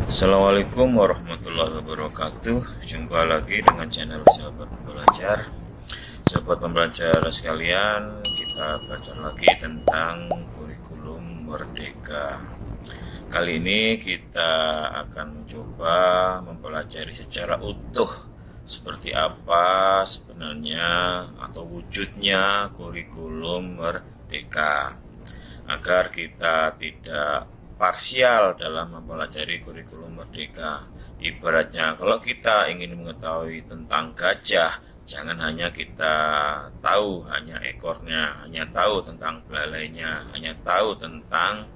Assalamualaikum warahmatullahi wabarakatuh. Jumpa lagi dengan channel Sahabat Pembelajar. Sahabat pembelajar sekalian, kita belajar lagi tentang kurikulum Merdeka. Kali ini kita akan mencoba mempelajari secara utuh seperti apa sebenarnya atau wujudnya kurikulum Merdeka, agar kita tidak parsial dalam mempelajari kurikulum Merdeka. Ibaratnya kalau kita ingin mengetahui tentang gajah, jangan hanya kita tahu hanya ekornya, hanya tahu tentang belalainya, hanya tahu tentang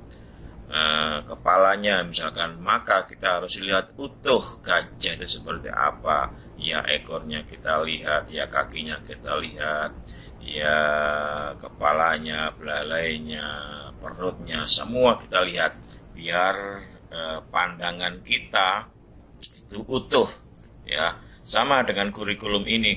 kepalanya misalkan, maka kita harus lihat utuh gajah itu seperti apa. Ya ekornya kita lihat, ya kakinya kita lihat, ya kepalanya, belalainya, perutnya, semua kita lihat, biar pandangan kita itu utuh ya. Sama dengan kurikulum ini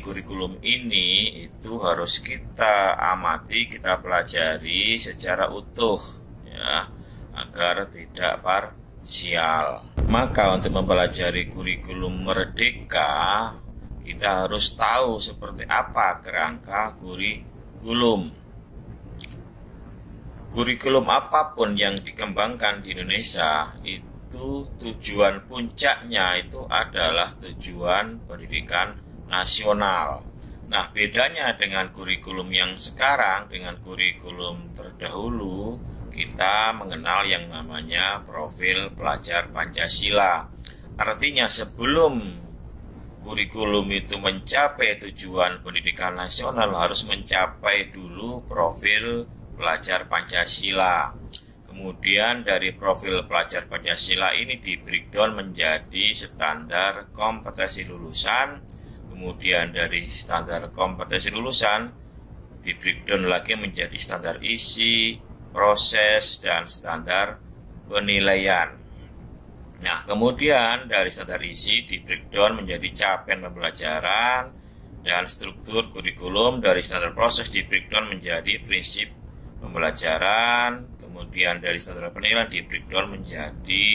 itu harus kita amati, kita pelajari secara utuh ya, agar tidak parsial. Maka untuk mempelajari kurikulum Merdeka, kita harus tahu seperti apa kerangka kurikulum. Kurikulum apapun yang dikembangkan di Indonesia itu tujuan puncaknya itu adalah tujuan pendidikan nasional. Nah, bedanya dengan kurikulum yang sekarang dengan kurikulum terdahulu, kita mengenal yang namanya profil pelajar Pancasila. Artinya sebelum kurikulum itu mencapai tujuan pendidikan nasional harus mencapai dulu profil pelajar Pancasila. Kemudian dari profil pelajar Pancasila ini di breakdown menjadi standar kompetensi lulusan. Kemudian dari standar kompetensi lulusan di breakdown lagi menjadi standar isi, proses, dan standar penilaian. Nah, kemudian dari standar isi di breakdown menjadi capaian pembelajaran dan struktur kurikulum. Dari standar proses di breakdown menjadi prinsip pembelajaran. Kemudian dari standar penilaian di breakdown menjadi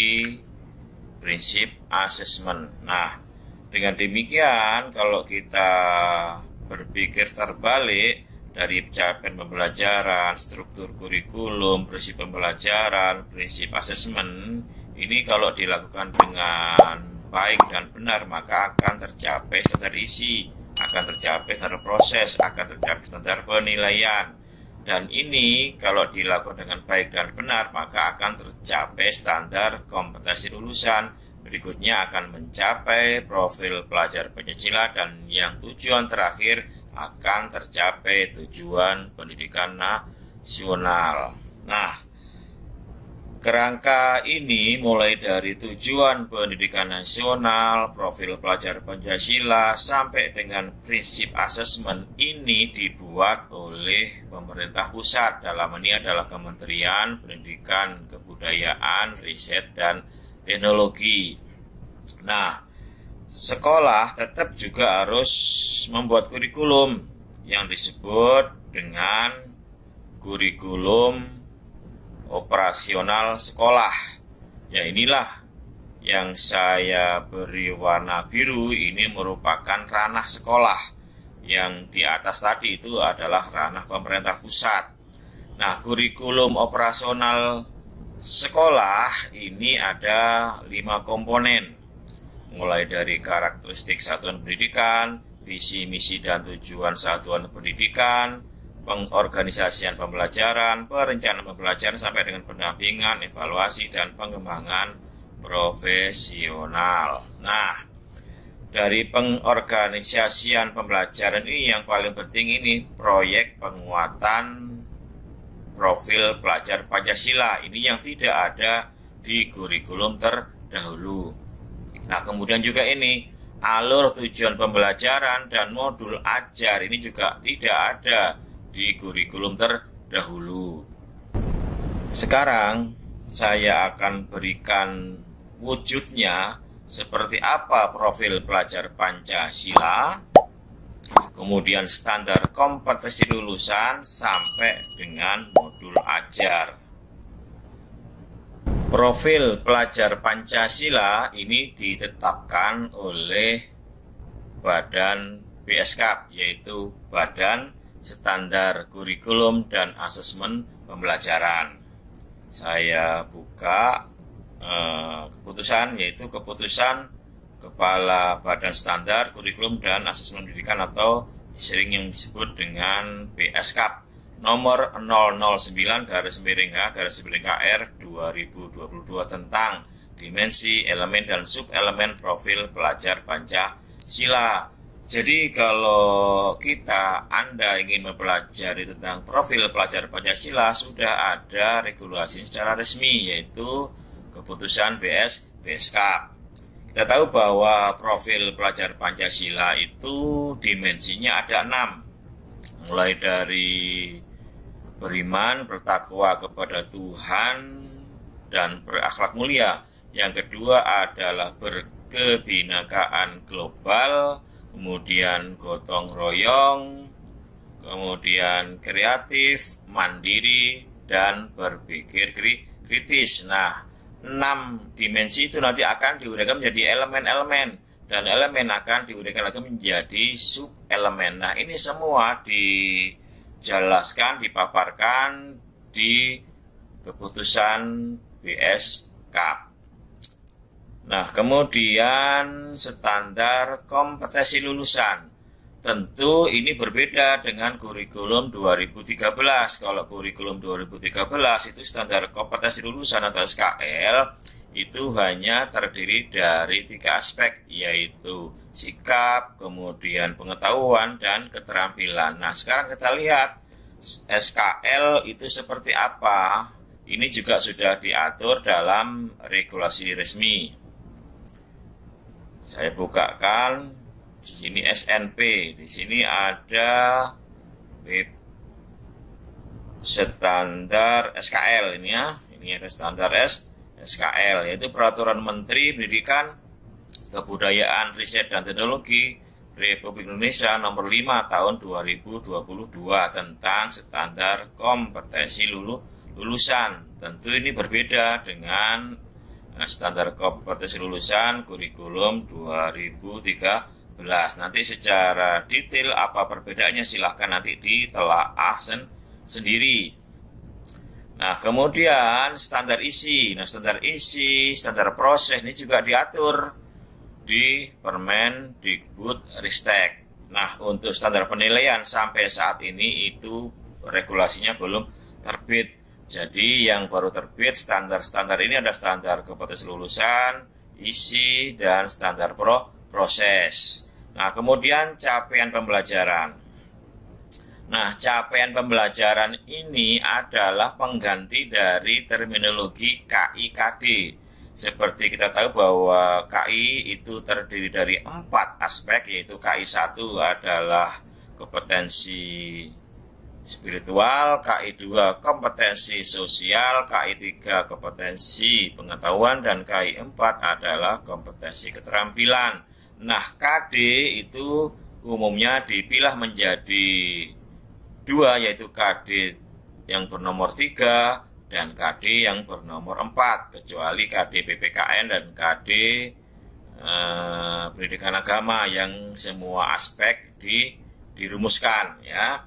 prinsip asesmen. Nah, dengan demikian kalau kita berpikir terbalik dari capaian pembelajaran, struktur kurikulum, prinsip pembelajaran, prinsip asesmen, ini kalau dilakukan dengan baik dan benar maka akan tercapai standar isi, akan tercapai standar proses, akan tercapai standar penilaian. Dan ini kalau dilakukan dengan baik dan benar maka akan tercapai standar kompetensi lulusan. Berikutnya akan mencapai profil pelajar Pancasila, dan yang tujuan terakhir akan tercapai tujuan pendidikan nasional. Nah, kerangka ini mulai dari tujuan pendidikan nasional, profil pelajar Pancasila, sampai dengan prinsip asesmen ini dibuat oleh pemerintah pusat. Dalam ini adalah Kementerian Pendidikan, Kebudayaan, Riset, dan Teknologi. Nah, sekolah tetap juga harus membuat kurikulum yang disebut dengan kurikulum operasional sekolah. Ya, inilah yang saya beri warna biru, ini merupakan ranah sekolah. Yang di atas tadi itu adalah ranah pemerintah pusat. Nah, kurikulum operasional sekolah ini ada 5 komponen. Mulai dari karakteristik satuan pendidikan, visi, misi, dan tujuan satuan pendidikan, pengorganisasian pembelajaran, perencanaan pembelajaran, sampai dengan pendampingan, evaluasi, dan pengembangan profesional. Nah, dari pengorganisasian pembelajaran ini yang paling penting ini proyek penguatan profil pelajar Pancasila. Ini yang tidak ada di kurikulum terdahulu. Nah, kemudian juga ini alur tujuan pembelajaran dan modul ajar, ini juga tidak ada di kurikulum terdahulu. Sekarang saya akan berikan wujudnya seperti apa profil pelajar Pancasila, kemudian standar kompetensi lulusan sampai dengan modul ajar. Profil pelajar Pancasila ini ditetapkan oleh Badan BSKAP, yaitu Badan Standar Kurikulum dan Asesmen Pembelajaran. Saya buka keputusan, yaitu keputusan Kepala Badan Standar Kurikulum dan Asesmen Pendidikan atau sering yang disebut dengan BSKAP nomor 009/H/KR 2022 tentang dimensi, elemen, dan subelemen profil pelajar Pancasila. Jadi kalau Anda ingin mempelajari tentang profil pelajar Pancasila, sudah ada regulasi secara resmi, yaitu keputusan BSKAP. Kita tahu bahwa profil pelajar Pancasila itu dimensinya ada 6, mulai dari beriman, bertakwa kepada Tuhan, dan berakhlak mulia. Yang kedua adalah berkebinakaan global, kemudian gotong royong, kemudian kreatif, mandiri, dan berpikir kritis. Nah, 6 dimensi itu nanti akan diuraikan menjadi elemen-elemen, dan elemen akan diuraikan lagi menjadi sub-elemen. Nah, ini semua dijelaskan, dipaparkan di keputusan BSKAP. Nah, kemudian standar kompetensi lulusan. Tentu ini berbeda dengan kurikulum 2013. Kalau kurikulum 2013 itu standar kompetensi lulusan atau SKL itu hanya terdiri dari 3 aspek, yaitu sikap, kemudian pengetahuan, dan keterampilan. Nah, sekarang kita lihat SKL itu seperti apa. Ini juga sudah diatur dalam regulasi resmi. Saya bukakan di sini SNP. Di sini ada standar SKL ini ya. Ini ada standar SKL, yaitu Peraturan Menteri Pendidikan, Kebudayaan, Riset, dan Teknologi Republik Indonesia nomor 5 tahun 2022 tentang standar kompetensi lulusan. Tentu ini berbeda dengan standar kompetensi lulusan kurikulum 2013. Nanti secara detail apa perbedaannya silahkan nanti ditelaah sendiri. Nah, kemudian standar isi. Nah, standar isi, standar proses ini juga diatur di Permendikbudristek. Nah, untuk standar penilaian sampai saat ini itu regulasinya belum terbit. Jadi yang baru terbit standar-standar ini ada standar kompetensi lulusan, isi, dan standar proses. Nah, kemudian capaian pembelajaran. Nah, capaian pembelajaran ini adalah pengganti dari terminologi KI-KD. Seperti kita tahu bahwa KI itu terdiri dari 4 aspek, yaitu KI1 adalah kompetensi spiritual, KI2 kompetensi sosial, KI3 kompetensi pengetahuan, dan KI4 adalah kompetensi keterampilan. Nah, KD itu umumnya dipilah menjadi 2, yaitu KD yang bernomor 3 dan KD yang bernomor 4, kecuali KD PPKN dan KD pendidikan agama yang semua aspek dirumuskan ya.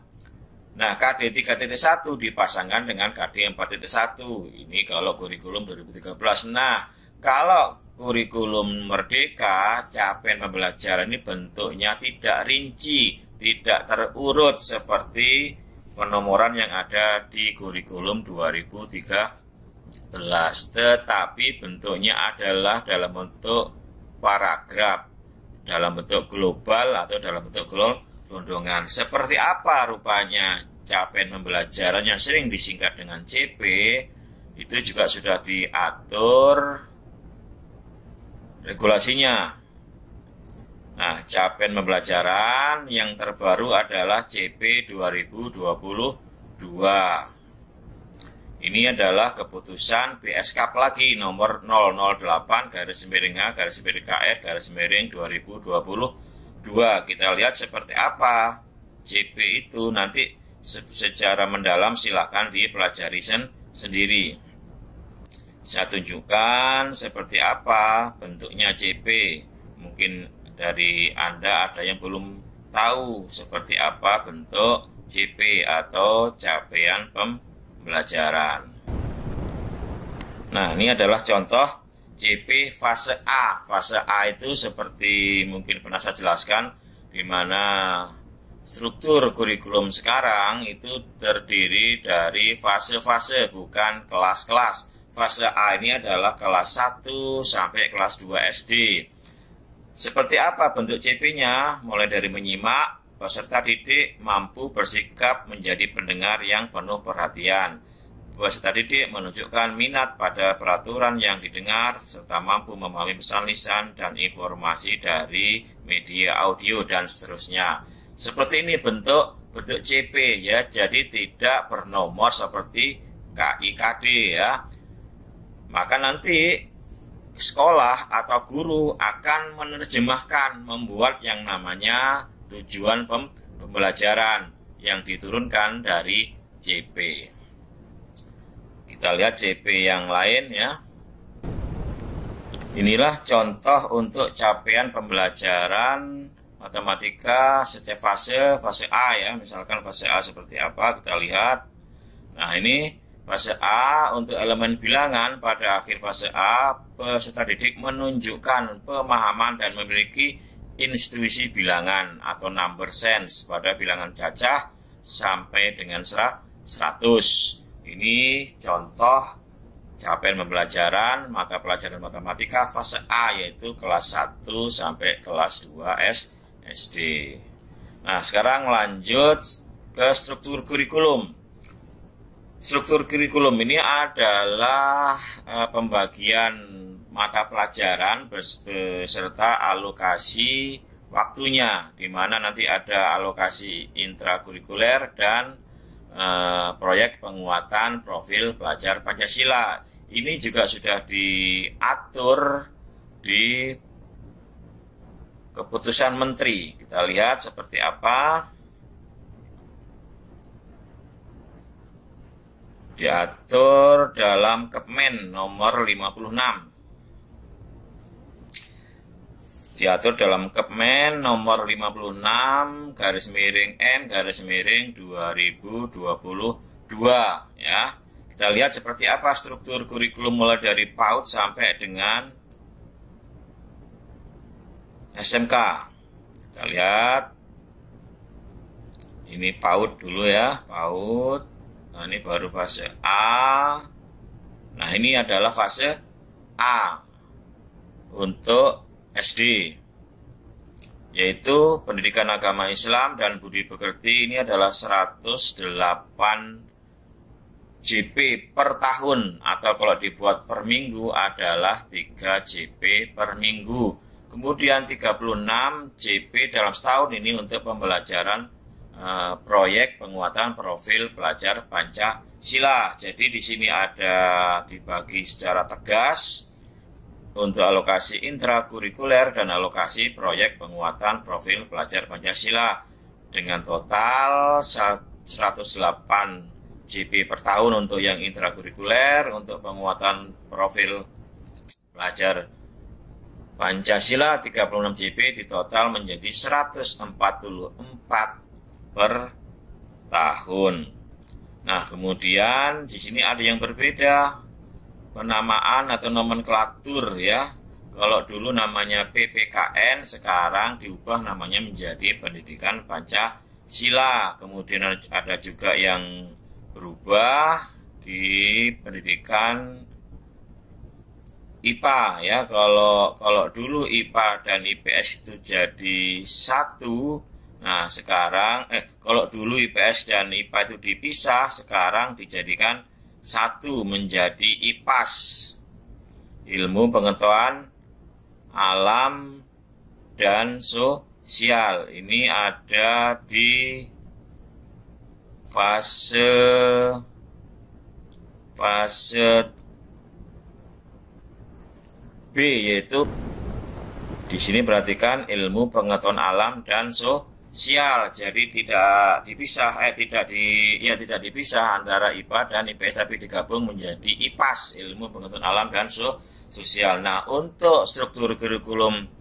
Nah, KD 3.1 dipasangkan dengan KD 4.1. Ini kalau kurikulum 2013. Nah, kalau kurikulum Merdeka, capaian pembelajaran ini bentuknya tidak rinci, tidak terurut seperti penomoran yang ada di kurikulum 2013, tetapi bentuknya adalah dalam bentuk paragraf, dalam bentuk global atau dalam bentuk gelondongan. Seperti apa rupanya capaian pembelajaran yang sering disingkat dengan CP, itu juga sudah diatur regulasinya. Nah, capaian pembelajaran yang terbaru adalah CP 2022. Ini adalah keputusan BSKAP lagi nomor 008/HKR/2022. Kita lihat seperti apa CP itu, nanti secara mendalam silakan dipelajari sendiri. Saya tunjukkan seperti apa bentuknya CP. Mungkin dari Anda ada yang belum tahu seperti apa bentuk CP atau capaian pembelajaran. Nah, ini adalah contoh CP fase A. Fase A itu seperti mungkin pernah saya jelaskan, di mana struktur kurikulum sekarang itu terdiri dari fase-fase, bukan kelas-kelas. Fase A ini adalah kelas 1 sampai kelas 2 SD. Seperti apa bentuk CP-nya? Mulai dari menyimak, peserta didik mampu bersikap menjadi pendengar yang penuh perhatian. Peserta didik menunjukkan minat pada peraturan yang didengar, serta mampu memahami pesan lisan dan informasi dari media audio, dan seterusnya. Seperti ini bentuk CP ya, jadi tidak bernomor seperti KIKD ya. Maka nanti sekolah atau guru akan menerjemahkan, membuat yang namanya tujuan pembelajaran yang diturunkan dari CP. Kita lihat CP yang lain ya. Inilah contoh untuk capaian pembelajaran matematika setiap fase. Fase A ya, misalkan fase A seperti apa, kita lihat. Nah, ini fase A untuk elemen bilangan. Pada akhir fase A, peserta didik menunjukkan pemahaman dan memiliki intuisi bilangan atau number sense pada bilangan cacah sampai dengan 100. Ini contoh capaian pembelajaran mata pelajaran matematika fase A, yaitu kelas 1 sampai kelas 2 SD. Nah, sekarang lanjut ke struktur kurikulum. Struktur kurikulum ini adalah pembagian mata pelajaran beserta alokasi waktunya, di mana nanti ada alokasi intrakurikuler dan proyek penguatan profil pelajar Pancasila. Ini juga sudah diatur di keputusan menteri. Kita lihat seperti apa. Diatur dalam Kepmen nomor 56. Diatur dalam Kepmen nomor 56 /M/2022 ya. Kita lihat seperti apa struktur kurikulum mulai dari PAUD sampai dengan SMK. Kita lihat. Ini PAUD dulu ya, PAUD. Nah, ini baru fase A. Nah, ini adalah fase A untuk SD, yaitu pendidikan agama Islam dan budi pekerti. Ini adalah 108 JP per tahun, atau kalau dibuat per minggu adalah 3 JP per minggu. Kemudian 36 JP dalam setahun ini untuk pembelajaran proyek penguatan profil pelajar Pancasila. Jadi di sini ada dibagi secara tegas untuk alokasi intrakurikuler dan alokasi proyek penguatan profil pelajar Pancasila dengan total 108 JP per tahun untuk yang intrakurikuler. Untuk penguatan profil pelajar Pancasila 36 JP di total menjadi 144 per tahun. Nah, kemudian di sini ada yang berbeda penamaan atau nomenklatur ya. Kalau dulu namanya PPKN, sekarang diubah namanya menjadi Pendidikan Pancasila. Kemudian ada juga yang berubah di pendidikan IPA ya. Kalau dulu IPA dan IPS itu jadi satu. Nah, sekarang kalau dulu IPS dan IPA itu dipisah, sekarang dijadikan satu menjadi IPAS, ilmu pengetahuan alam dan sosial. Ini ada di fase B, yaitu di sini perhatikan ilmu pengetahuan alam dan sosial. sial. Jadi tidak dipisah antara IPA dan IPS, tapi digabung menjadi IPAS, ilmu pengetahuan alam dan sosial. Nah, untuk struktur kurikulum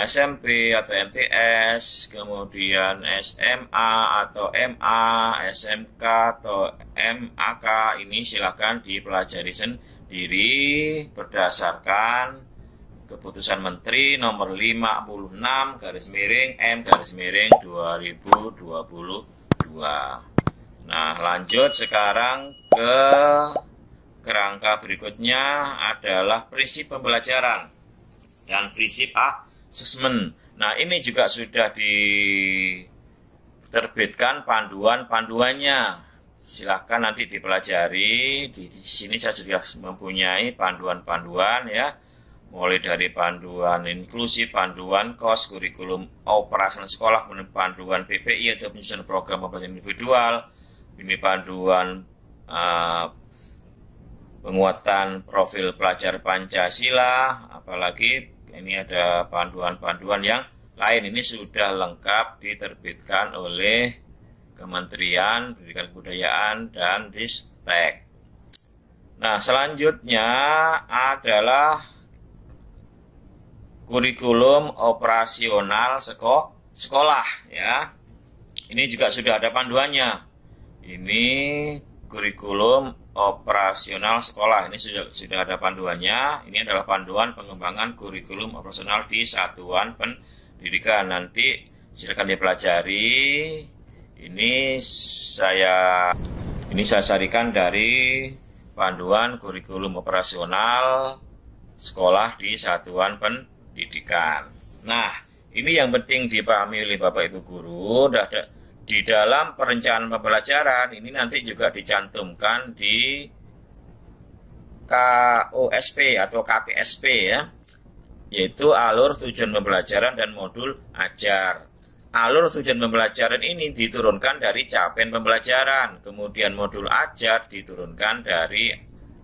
SMP atau MTS, kemudian SMA atau MA, SMK atau MAK, ini silakan dipelajari sendiri berdasarkan Keputusan Menteri nomor 56 M/2022. Nah, lanjut sekarang ke kerangka berikutnya adalah prinsip pembelajaran dan prinsip asesmen. Nah, ini juga sudah diterbitkan panduannya. Silahkan nanti dipelajari. Di sini saya sudah mempunyai panduan-panduan ya. Mulai dari panduan inklusif, panduan KOS, kurikulum operasional sekolah, kemudian panduan PPI atau penyusunan program pembelajaran individual, ini panduan penguatan profil pelajar Pancasila, apalagi ini ada panduan-panduan yang lain. Ini sudah lengkap diterbitkan oleh Kementerian Pendidikan Kebudayaan dan Ristek. Nah, selanjutnya adalah kurikulum operasional sekolah ya. Ini juga sudah ada panduannya. Ini kurikulum operasional sekolah. Ini sudah ada panduannya. Ini adalah panduan pengembangan kurikulum operasional di satuan pendidikan. Nanti silakan dipelajari. Ini saya sarikan dari panduan kurikulum operasional sekolah di satuan pendidikan. Nah, ini yang penting dipahami oleh Bapak Ibu guru. Di dalam perencanaan pembelajaran ini nanti juga dicantumkan di KOSP atau KPSP ya, yaitu alur tujuan pembelajaran dan modul ajar. Alur tujuan pembelajaran ini diturunkan dari capaian pembelajaran, kemudian modul ajar diturunkan dari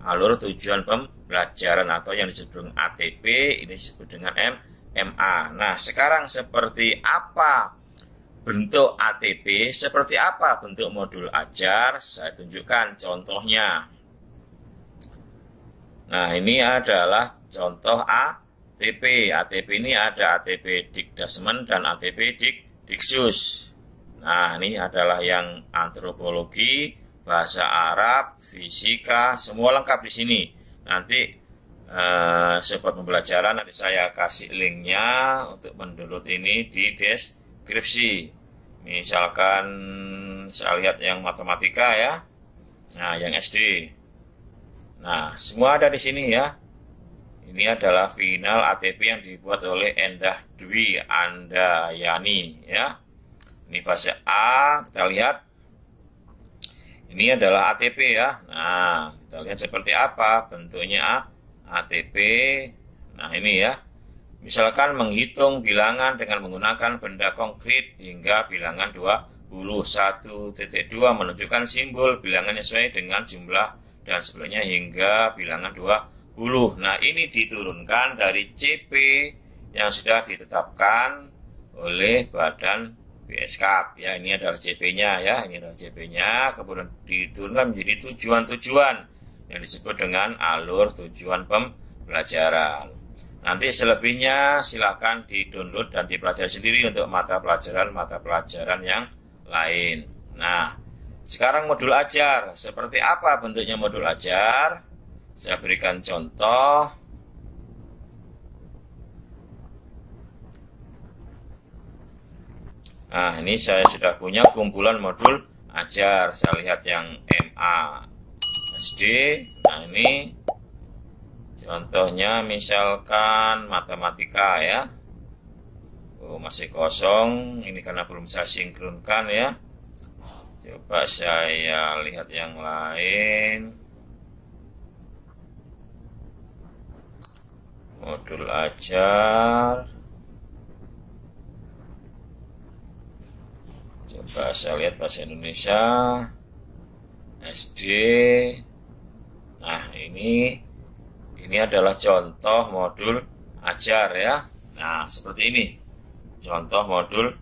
alur tujuan pembelajaran atau yang disebut ATP, ini disebut dengan MA. Nah, sekarang seperti apa bentuk ATP, seperti apa bentuk modul ajar, saya tunjukkan contohnya. Nah, ini adalah contoh ATP. ATP ini ada ATP Dikdasmen dan ATP Diksus. Nah, ini adalah yang antropologi, bahasa Arab, fisika, semua lengkap di sini. Nanti sobat pembelajaran nanti saya kasih linknya untuk mendownload ini di deskripsi. Misalkan saya lihat yang matematika ya, nah yang SD. Nah, semua ada di sini ya. Ini adalah final ATP yang dibuat oleh Endah Dwi Andayani ya. Ini fase A, kita lihat. Ini adalah ATP ya. Nah, kita lihat seperti apa bentuknya ATP. Nah, ini ya. Misalkan menghitung bilangan dengan menggunakan benda konkret hingga bilangan 21.2 menunjukkan simbol bilangan sesuai dengan jumlah dan sebelumnya hingga bilangan 20. Nah, ini diturunkan dari CP yang sudah ditetapkan oleh Badan BSKAP ya. Ini adalah CP-nya ya, ini adalah CP-nya, kemudian diturunkan menjadi tujuan-tujuan yang disebut dengan alur tujuan pembelajaran. Nanti selebihnya silakan di-download dan dipelajari sendiri untuk mata pelajaran yang lain. Nah, sekarang modul ajar. Seperti apa bentuknya modul ajar? Saya berikan contoh. Nah, ini saya sudah punya kumpulan modul ajar. Saya lihat yang MA SD. Nah, ini contohnya misalkan matematika ya. Oh, masih kosong. Ini karena belum saya sinkronkan ya. Coba saya lihat yang lain. Modul ajar. Coba saya lihat bahasa Indonesia SD. Nah, ini adalah contoh modul ajar ya. Nah, seperti ini contoh modul.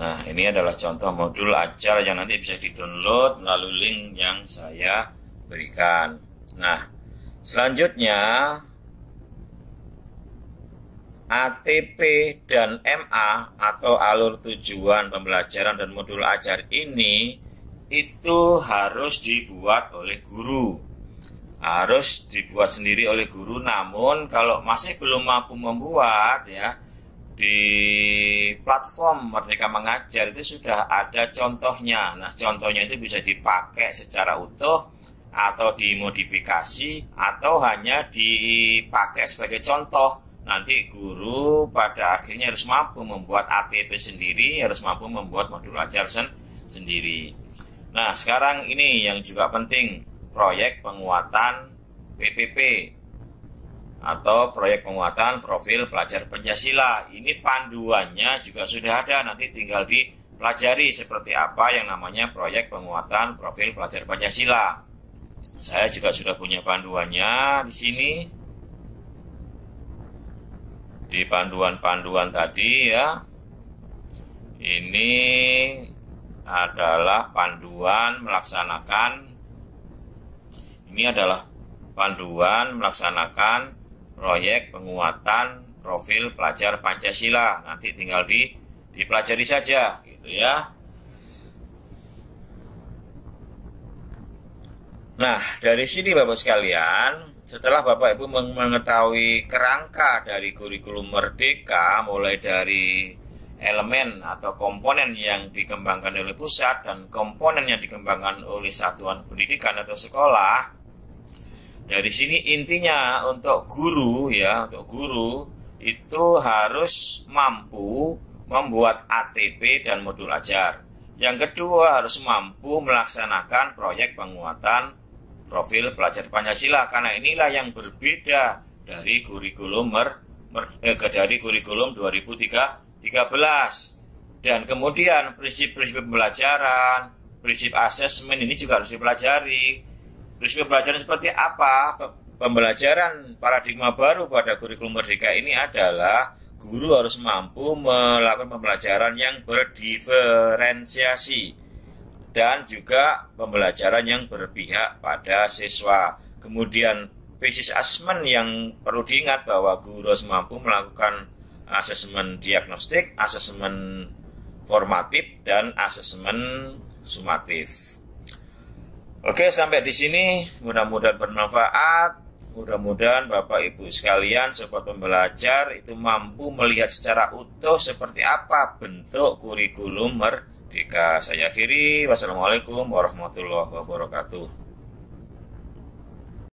Nah, ini adalah contoh modul ajar yang nanti bisa di-download melalui link yang saya berikan. Nah, selanjutnya ATP dan MA atau alur tujuan pembelajaran dan modul ajar ini itu harus dibuat oleh guru. Harus dibuat sendiri oleh guru, namun kalau masih belum mampu membuat ya, di platform Merdeka Mengajar itu sudah ada contohnya. Nah, contohnya itu bisa dipakai secara utuh atau dimodifikasi atau hanya dipakai sebagai contoh. Nanti guru pada akhirnya harus mampu membuat ATP sendiri, harus mampu membuat modul ajar sendiri. Nah, sekarang ini yang juga penting, proyek penguatan PPP atau proyek penguatan profil pelajar Pancasila. Ini panduannya juga sudah ada, nanti tinggal dipelajari seperti apa yang namanya proyek penguatan profil pelajar Pancasila. Saya juga sudah punya panduannya di sini. Di panduan-panduan tadi ya. Ini adalah panduan melaksanakan proyek penguatan profil pelajar Pancasila. Nanti tinggal dipelajari saja gitu ya. Nah, dari sini Bapak sekalian, setelah Bapak Ibu mengetahui kerangka dari kurikulum Merdeka, mulai dari elemen atau komponen yang dikembangkan oleh pusat dan komponen yang dikembangkan oleh satuan pendidikan atau sekolah, dari sini intinya untuk guru itu harus mampu membuat ATP dan modul ajar. Yang kedua harus mampu melaksanakan proyek penguatan profil pelajar Pancasila, karena inilah yang berbeda dari kurikulum dari kurikulum 2013. Dan kemudian prinsip-prinsip pembelajaran, prinsip asesmen ini juga harus dipelajari. Prinsip pembelajaran seperti apa? Pembelajaran paradigma baru pada kurikulum Merdeka ini adalah guru harus mampu melakukan pembelajaran yang berdiferensiasi dan juga pembelajaran yang berpihak pada siswa. Kemudian basis asesmen yang perlu diingat bahwa guru harus mampu melakukan asesmen diagnostik, asesmen formatif, dan asesmen sumatif. Oke, sampai di sini mudah-mudahan bermanfaat. Mudah-mudahan Bapak Ibu sekalian sobat pembelajar itu mampu melihat secara utuh seperti apa bentuk kurikulum Merdeka. Saya akhiri. Wassalamualaikum warahmatullahi wabarakatuh.